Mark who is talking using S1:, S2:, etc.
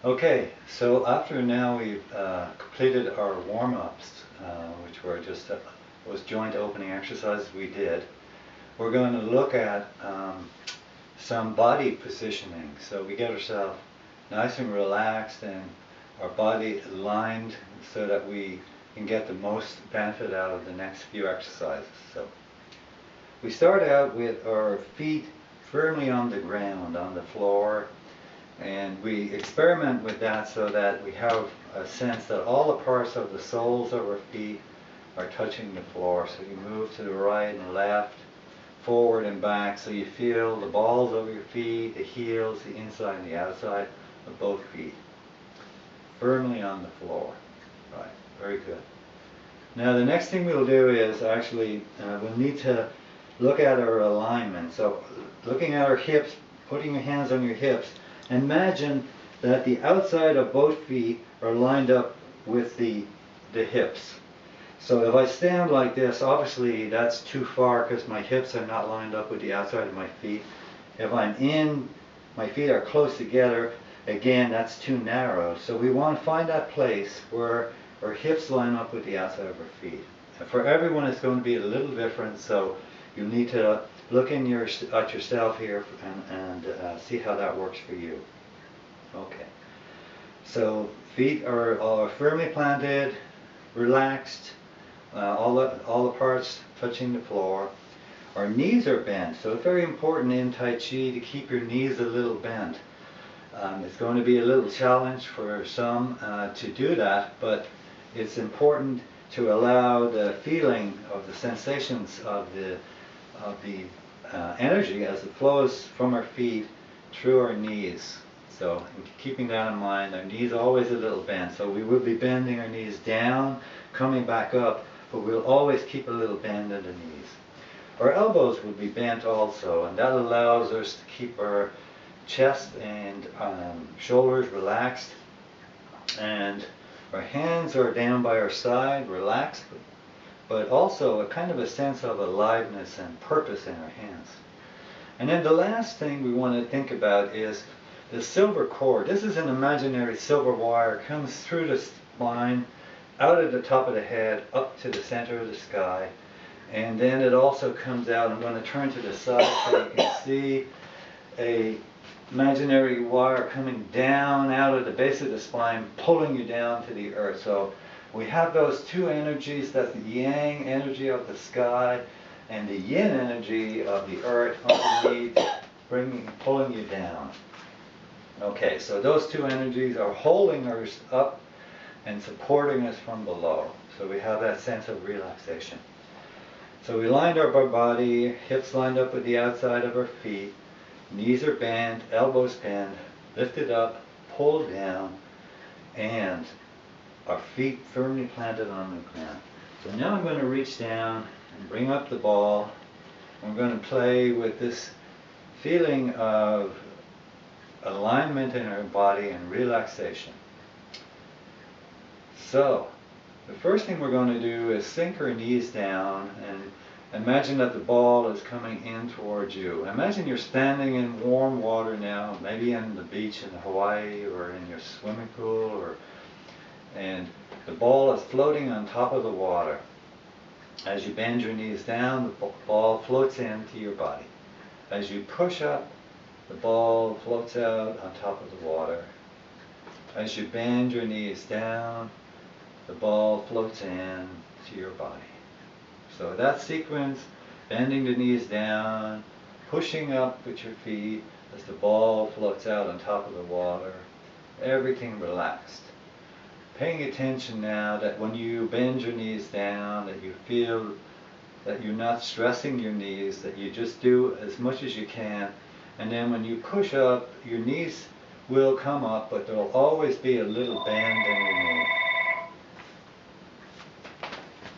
S1: Okay, so after now we've completed our warm-ups, which were just was joint opening exercises we did. We're going to look at some body positioning. So we get ourselves nice and relaxed and our body aligned so that we can get the most benefit out of the next few exercises. So we start out with our feet firmly on the ground, on the floor, and we experiment with that so that we have a sense that all the parts of the soles of our feet are touching the floor. So you move to the right and left, forward and back, so you feel the balls of your feet, the heels, the inside and the outside of both feet firmly on the floor. Right, very good. Now the next thing we'll do is actually we'll need to look at our alignment. So looking at our hips, putting your hands on your hips, imagine that the outside of both feet are lined up with the hips. So if I stand like this, obviously that's too far because my hips are not lined up with the outside of my feet. If I'm in, my feet are close together, again that's too narrow. So we want to find that place where our hips line up with the outside of our feet. And for everyone it's going to be a little different, so you need to look at yourself here and see how that works for you. Okay. So feet are firmly planted, relaxed, all the parts touching the floor. Our knees are bent, so it's very important in Tai Chi to keep your knees a little bent. It's going to be a little challenge for some to do that, but it's important to allow the feeling of the sensations of the energy as it flows from our feet through our knees. So keeping that in mind, our knees are always a little bent, so we will be bending our knees down, coming back up, but we'll always keep a little bend in the knees. Our elbows will be bent also, and that allows us to keep our chest and shoulders relaxed, and our hands are down by our side, relaxed, but also a kind of a sense of aliveness and purpose in our hands. And then the last thing we want to think about is the silver cord. This is an imaginary silver wire, comes through the spine, out at the top of the head, up to the center of the sky, and then it also comes out. I'm going to turn to the side so you can see a imaginary wire coming down out of the base of the spine, pulling you down to the earth. So we have those two energies, that's the yang energy of the sky and the yin energy of the earth underneath, pulling you down. Okay, so those two energies are holding us up and supporting us from below. So we have that sense of relaxation. So we lined up our body, hips lined up with the outside of our feet, knees are bent, elbows bent, lifted up, pulled down, and our feet firmly planted on the ground. So now I'm going to reach down and bring up the ball. We're going to play with this feeling of alignment in our body and relaxation. So the first thing we're going to do is sink our knees down and imagine that the ball is coming in towards you. Imagine you're standing in warm water now, maybe on the beach in Hawaii or in your swimming pool, and the ball is floating on top of the water. As you bend your knees down, the ball floats into your body. As you push up, the ball floats out on top of the water. As you bend your knees down, the ball floats in to your body. So that sequence, bending the knees down, pushing up with your feet as the ball floats out on top of the water, everything relaxed. Paying attention now that when you bend your knees down, that you feel that you're not stressing your knees, that you just do as much as you can, and then when you push up, your knees will come up, but there will always be a little bend in your knees.